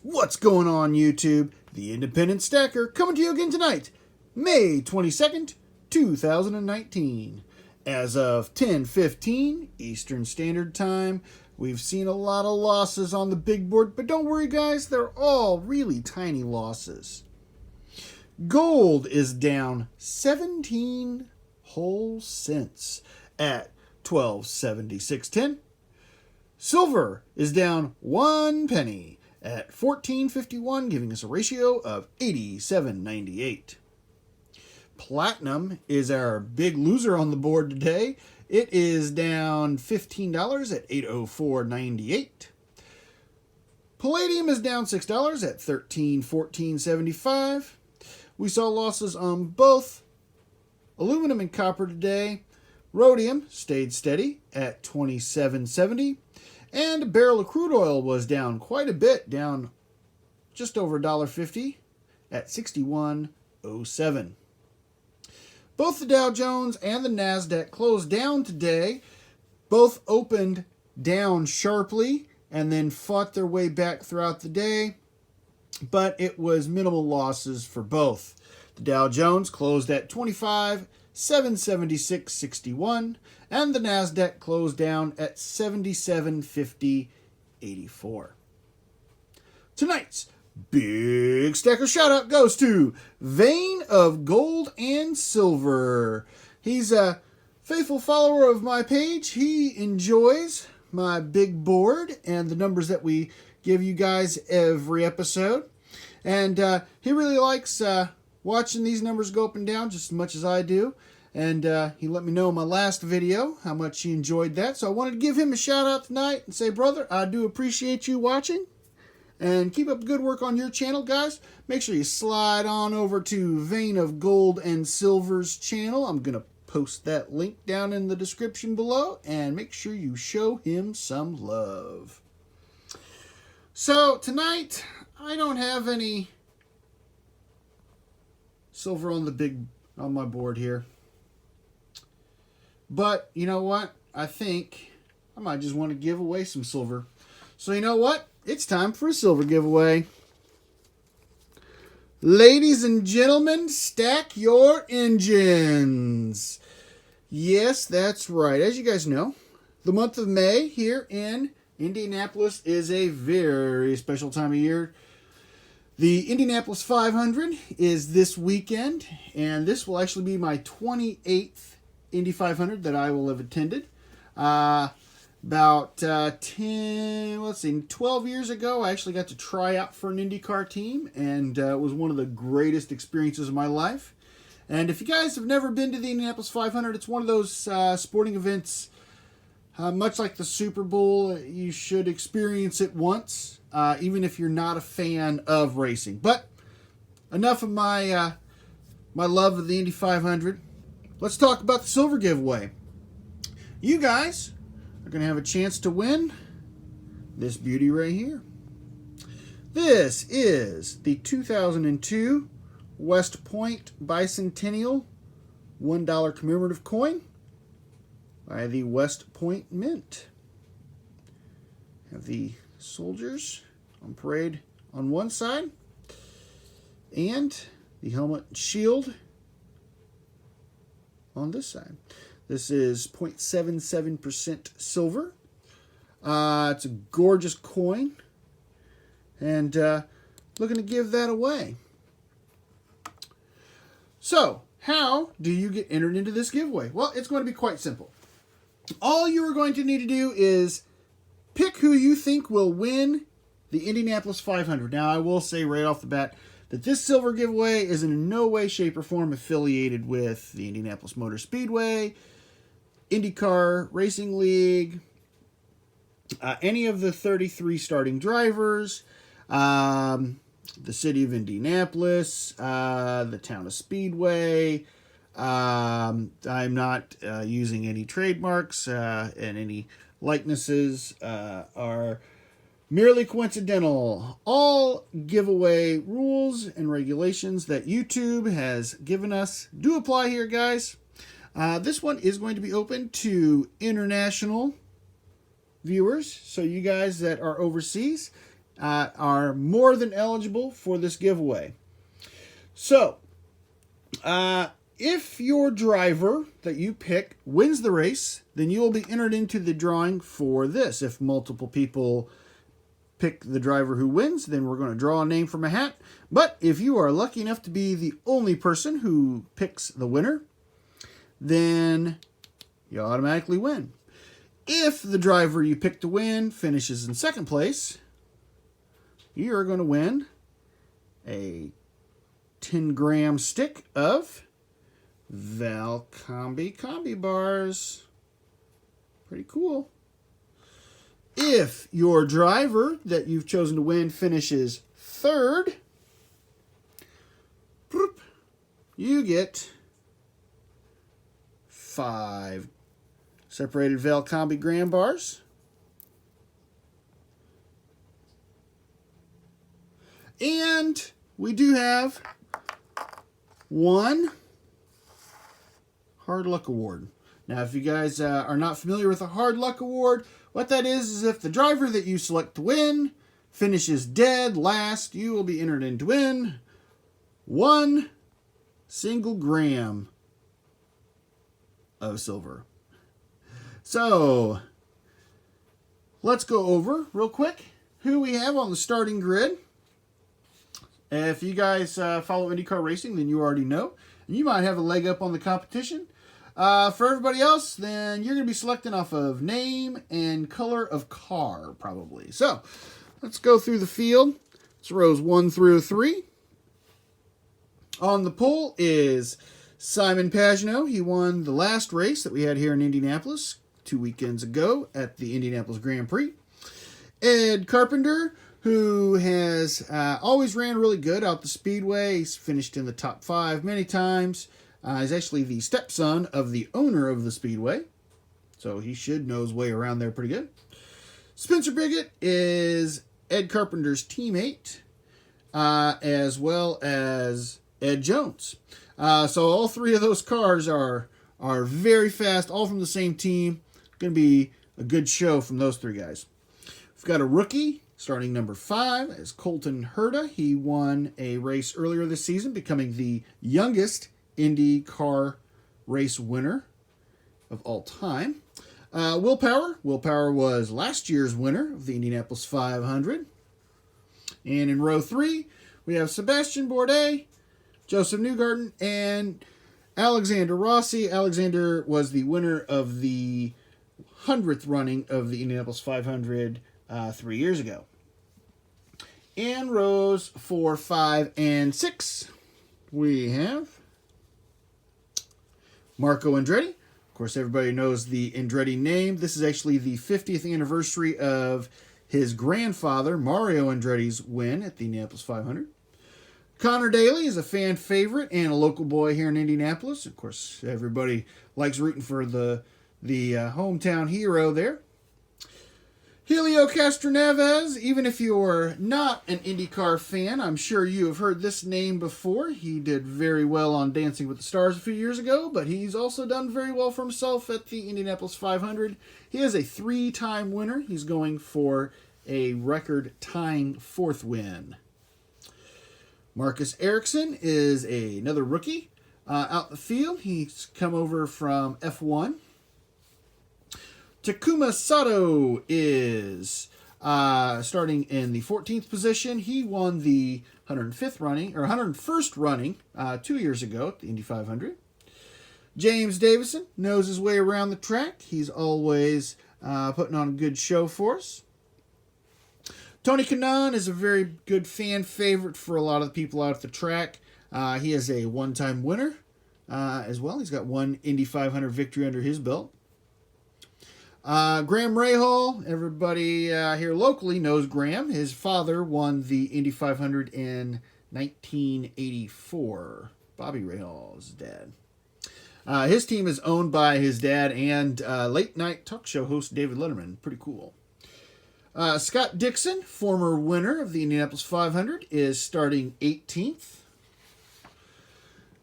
What's going on, YouTube? The Independent Stacker coming to you again tonight, May 22nd, 2019. As of 10:15 Eastern Standard Time, we've seen a lot of losses on the big board, but don't worry, guys, they're all really tiny losses. Gold is down 17 whole cents at 12.7610. Silver is down 1 penny at 14.51, giving us a ratio of 87.98. Platinum is our big loser on the board today. It is down $15 at 804.98. Palladium is down $6 at 13.14.75. We saw losses on both aluminum and copper today. Rhodium stayed steady at 27.70. And a barrel of crude oil was down quite a bit, down just over $1.50 at 61.07. Both the Dow Jones and the NASDAQ closed down today. Both opened down sharply and then fought their way back throughout the day, but it was minimal losses for both. The Dow Jones closed at 25,776.61, and the NASDAQ closed down at 77.50.84. Tonight's big stacker shout-out goes to Vein of Gold and Silver. He's a faithful follower of my page. He enjoys my big board and the numbers that we give you guys every episode. And he really likes watching these numbers go up and down just as much as I do. And he let me know in my last video how much he enjoyed that. So I wanted to give him a shout out tonight and say, brother, I do appreciate you watching. And keep up good work on your channel, guys. Make sure you slide on over to Vein of Gold and Silver's channel. I'm going to post that link down in the description below. And make sure you show him some love. So tonight, I don't have any silver on my board here. But you know what? I think I might just want to give away some silver. So you know what? It's time for a silver giveaway. Ladies and gentlemen, stack your engines. Yes, that's right. As you guys know, the month of May here in Indianapolis is a very special time of year. The Indianapolis 500 is this weekend, and this will actually be my 28th Indy 500 that I will have attended. About 12 years ago, I actually got to try out for an IndyCar team, and it was one of the greatest experiences of my life. And if you guys have never been to the Indianapolis 500, it's one of those sporting events, much like the Super Bowl. You should experience it once, even if you're not a fan of racing. But enough of my love of the Indy 500. Let's talk about the silver giveaway. You guys are going to have a chance to win this beauty right here. This is the 2002 West Point Bicentennial $1 commemorative coin by the West Point Mint. Have the soldiers on parade on one side and the helmet and shield on this side. This is 0.77% silver. It's a gorgeous coin. And looking to give that away. So, how do you get entered into this giveaway? Well, it's going to be quite simple. All you are going to need to do is pick who you think will win the Indianapolis 500. Now, I will say right off the bat that this silver giveaway is in no way, shape, or form affiliated with the Indianapolis Motor Speedway, IndyCar Racing League, any of the 33 starting drivers, the city of Indianapolis, the town of Speedway. I'm not using any trademarks, and any likenesses are merely coincidental. All giveaway rules and regulations that YouTube has given us do apply here, guys. This one is going to be open to international viewers. So you guys that are overseas, are more than eligible for this giveaway. So, if your driver that you pick wins the race, then you will be entered into the drawing for this. If multiple people pick the driver who wins, then we're going to draw a name from a hat. But if you are lucky enough to be the only person who picks the winner, then you automatically win. If the driver you pick to win finishes in second place, you're going to win a 10-gram stick of Valcambi combi bars. Pretty cool. If your driver that you've chosen to win finishes third, you get 5 separated Valcambi gram bars. And we do have one Hard Luck Award. Now, if you guys are not familiar with a Hard Luck Award, what that is if the driver that you select to win finishes dead last, you will be entered in to win 1 single gram of silver. So, let's go over real quick who we have on the starting grid. If you guys follow IndyCar racing, then you already know. And you might have a leg up on the competition. For everybody else, then you're going to be selecting off of name and color of car, probably. So, let's go through the field. It's rows 1 through 3. On the pole is Simon Pagenaud. He won the last race that we had here in Indianapolis 2 weekends ago at the Indianapolis Grand Prix. Ed Carpenter, who has always ran really good out the speedway. He's finished in the top 5 many times. He's actually the stepson of the owner of the speedway, so he should know his way around there pretty good. Spencer Biggett is Ed Carpenter's teammate, as well as Ed Jones. So all 3 of those cars are very fast, all from the same team. Going to be a good show from those 3 guys. We've got a rookie, starting number 5, is Colton Herta. He won a race earlier this season, becoming the youngest Indy car race winner of all time. Will Power. Will Power was last year's winner of the Indianapolis 500. And in row 3, we have Sebastian Bourdais, Joseph Newgarden, and Alexander Rossi. Alexander was the winner of the 100th running of the Indianapolis 500 3 years ago. In rows 4, 5, and 6, we have Marco Andretti. Of course, everybody knows the Andretti name. This is actually the 50th anniversary of his grandfather, Mario Andretti's win at the Indianapolis 500. Connor Daly is a fan favorite and a local boy here in Indianapolis. Of course, everybody likes rooting for the hometown hero there. Helio Castroneves, even if you're not an IndyCar fan, I'm sure you have heard this name before. He did very well on Dancing with the Stars a few years ago, but he's also done very well for himself at the Indianapolis 500. He is a 3-time winner. He's going for a record-tying 4th win. Marcus Ericsson is another rookie out the field. He's come over from F1. Takuma Sato is starting in the 14th position. He won the 101st running 2 years ago at the Indy 500. James Davison knows his way around the track. He's always putting on a good show for us. Tony Kanaan is a very good fan favorite for a lot of the people out at the track. He is a 1-time winner as well. He's got 1 Indy 500 victory under his belt. Graham Rahal, everybody here locally knows Graham. His father won the Indy 500 in 1984. Bobby Rahal's dad. His team is owned by his dad and late-night talk show host David Letterman. Pretty cool. Scott Dixon, former winner of the Indianapolis 500, is starting 18th.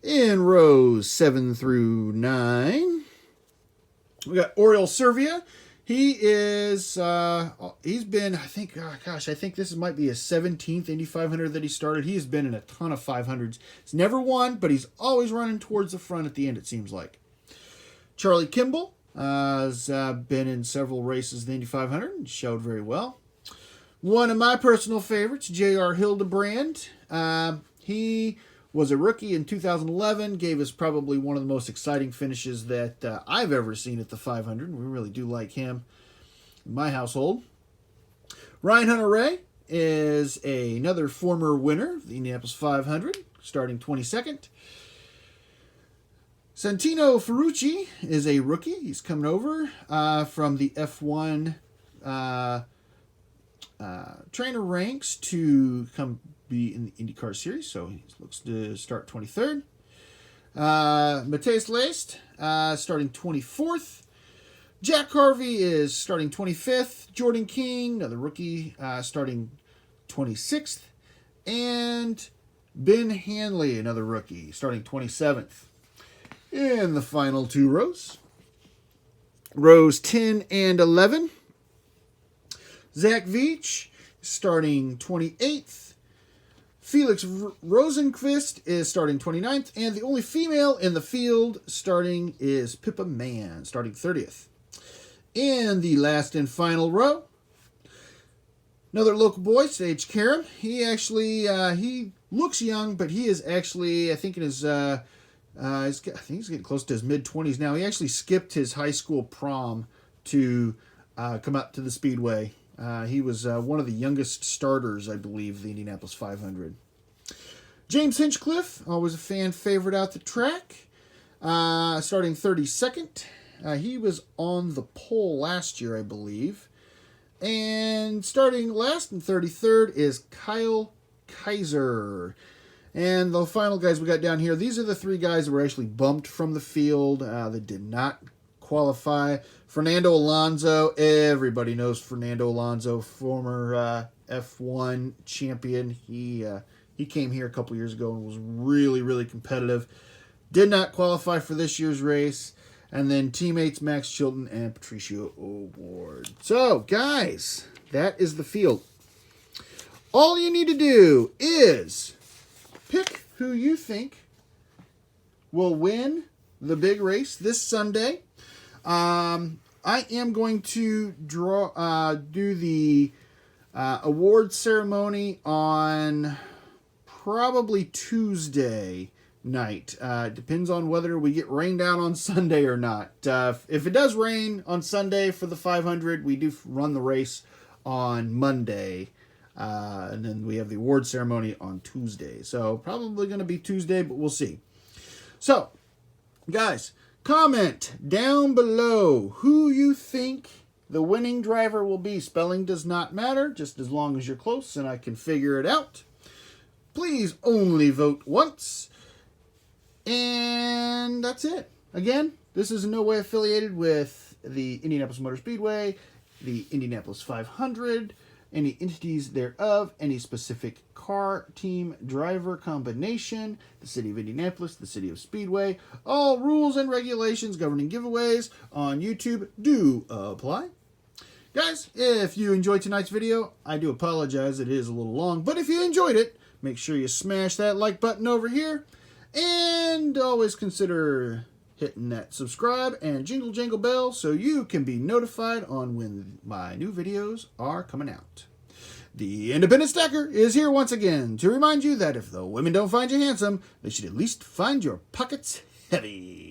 In rows 7 through 9, we got Oriol Servia. He is, he's been, I think, I think this might be his 17th Indy 500 that he started. He has been in a ton of 500s. He's never won, but he's always running towards the front at the end, it seems like. Charlie Kimball has been in several races in the Indy 500 and showed very well. One of my personal favorites, J.R. Hildebrand. He was a rookie in 2011, gave us probably one of the most exciting finishes that I've ever seen at the 500. We really do like him in my household. Ryan Hunter-Reay is another former winner of the Indianapolis 500, starting 22nd. Santino Ferrucci is a rookie. He's coming over from the F1 trainer ranks to come be in the IndyCar series, so he looks to start 23rd. Matthias Leist starting 24th. Jack Harvey is starting 25th. Jordan King, another rookie, starting 26th. And Ben Hanley, another rookie, starting 27th. In the final two rows, rows 10 and 11, Zach Veach starting 28th. Felix Rosenqvist is starting 29th. And the only female in the field starting is Pippa Mann, starting 30th. In the last and final row, another local boy, Sage Karam. He actually, he looks young, but he is actually, I think in his, I think he's getting close to his mid-20s now. He actually skipped his high school prom to come out to the Speedway. He was one of the youngest starters, I believe, the Indianapolis 500. James Hinchcliffe, always a fan favorite out the track, starting 32nd. He was on the pole last year, I believe. And starting last and 33rd is Kyle Kaiser. And the final guys we got down here, these are the three guys that were actually bumped from the field that did not qualify. Fernando Alonso, everybody knows Fernando Alonso, former F1 champion. He came here a couple years ago and was really, really competitive. Did not qualify for this year's race. And then teammates Max Chilton and Patricio O'Ward. So, guys, that is the field. All you need to do is pick who you think will win the big race this Sunday. I am going to do the award ceremony on probably Tuesday night. Depends on whether we get rained out on Sunday or not. If it does rain on Sunday for the 500, we do run the race on Monday. And then we have the award ceremony on Tuesday. So probably going to be Tuesday, but we'll see. So, guys, comment down below who you think the winning driver will be. Spelling does not matter, just as long as you're close and I can figure it out. Please only vote once. And that's it. Again, this is in no way affiliated with the Indianapolis Motor Speedway, the Indianapolis 500, any entities thereof, any specific car, team, driver combination, the city of Indianapolis, the city of Speedway. All rules and regulations governing giveaways on YouTube do apply. Guys, if you enjoyed tonight's video, I do apologize, it is a little long, but if you enjoyed it, make sure you smash that like button over here, and always consider hitting that subscribe and jingle jangle bell so you can be notified on when my new videos are coming out. The Independent Stacker is here once again to remind you that if the women don't find you handsome, they should at least find your pockets heavy.